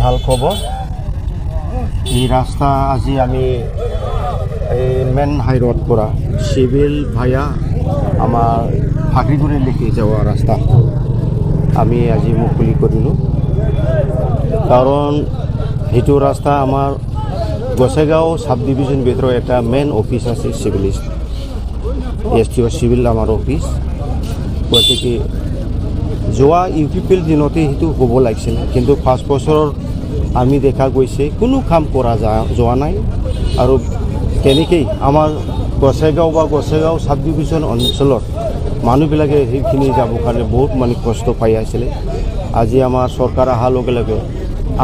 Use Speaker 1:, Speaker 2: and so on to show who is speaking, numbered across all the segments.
Speaker 1: ভাল খবৰ এই ৰাস্তা আজি আমি মেন হাই ৰোড পৰা চিভিল ভায়া আমাৰ ফাকৰিগুৰিলৈকে যোৱা ৰাস্তা আমি আজি মুকলি কৰিলোঁ কাৰণ সেইটো ৰাস্তা আমাৰ গোসাইগাঁও সাব ডিভিজন ভিতৰত এটা মেইন অফিচ আছে চিভিলিষ্ট STO চিভিল আমাৰ অফিচ গতিকে যোৱা UPPL দিনতে সেইটো হ'ব লাগিছিল কিন্তু 5 বছৰৰ আমি দেখা গৈছে কোনো কাম কৰা যোৱা নাই আৰু তেনেকেই আমাৰ গোসাইগাঁও সাব ডিভিজন অঞ্চলত মানুহবিলাকে সেইখিনি যাবৰ কাৰণে বহুত মানে কষ্ট পাই আছিলে আজি আমাৰ চৰকাৰ অহাৰ লগে লগে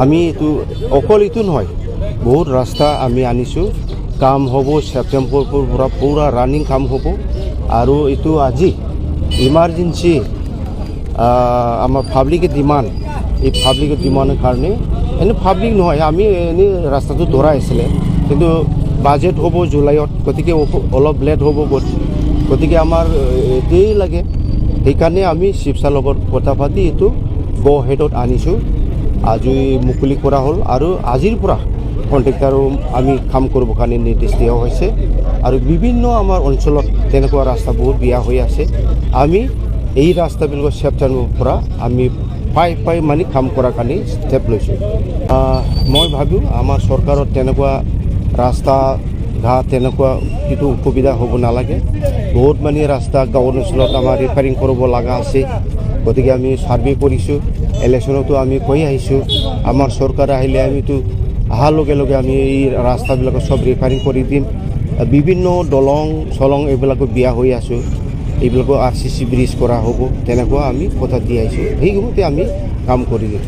Speaker 1: আমি এইটো অকল এইটো নহয় বহুত ৰাস্তা আমি আনিছোঁ কাম হ'ব ছেপ্টেম্বৰৰ পৰা পুৰা ৰানিং কাম হ'ব আৰু এইটো আজি ইমাৰ্জেঞ্চি আমাৰ পাব্লিকে ডিমাণ্ড এই পাব্লিকে ডিমাণ্ডৰ কাৰণে এনে পাব্লিক নহয় আমি এনে ৰাস্তাটো ধৰাই আছিলে কিন্তু বাজেট হ'ব জুলাইত গতিকে অলপ লেট হ'ব গতিকে আমাৰ এতিয়াই লাগে সেইকাৰণে আমি চিফছাৰ লগত কথা পাতি এইটো গ' হেডত আনিছোঁ আজি মুকলি কৰা হ'ল আৰু আজিৰ পৰা কণ্ট্ৰেক্টাৰো আমি কাম কৰিবৰ কাৰণে নিৰ্দেশ দিয়া হৈছে আৰু বিভিন্ন আমাৰ অঞ্চলত তেনেকুৱা ৰাস্তা বহুত বেয়া হৈ আছে আমি এই ৰাস্তাবিলাকৰ ছেপ্টেম্বৰৰ পৰা আমি পাই মানে কাম কৰাৰ কাৰণে ষ্টেপ লৈছোঁ মই ভাবোঁ আমাৰ চৰকাৰত তেনেকুৱা ৰাস্তা ঘাট তেনেকুৱা কিছু অসুবিধা হ'ব নালাগে বহুত মানে ৰাস্তা গাঁও অঞ্চলত আমাৰ ৰিপেয়াৰিং কৰিব লগা আছে গতিকে আমি ছাৰ্ভে কৰিছোঁ ইলেকশ্যনতো আমি কৈ আহিছোঁ আমাৰ চৰকাৰ আহিলে আমিতো অহাৰ লগে লগে আমি এই ৰাস্তাবিলাক সব ৰিপেয়াৰিং কৰি দিম বিভিন্ন দলং চলং এইবিলাকো বেয়া হৈ আছোঁ এইবিলাকো RCC ব্ৰিজ কৰা হ'ব তেনেকুৱা আমি কথা দি আহিছোঁ সেইমতে আমি কাম কৰি দিম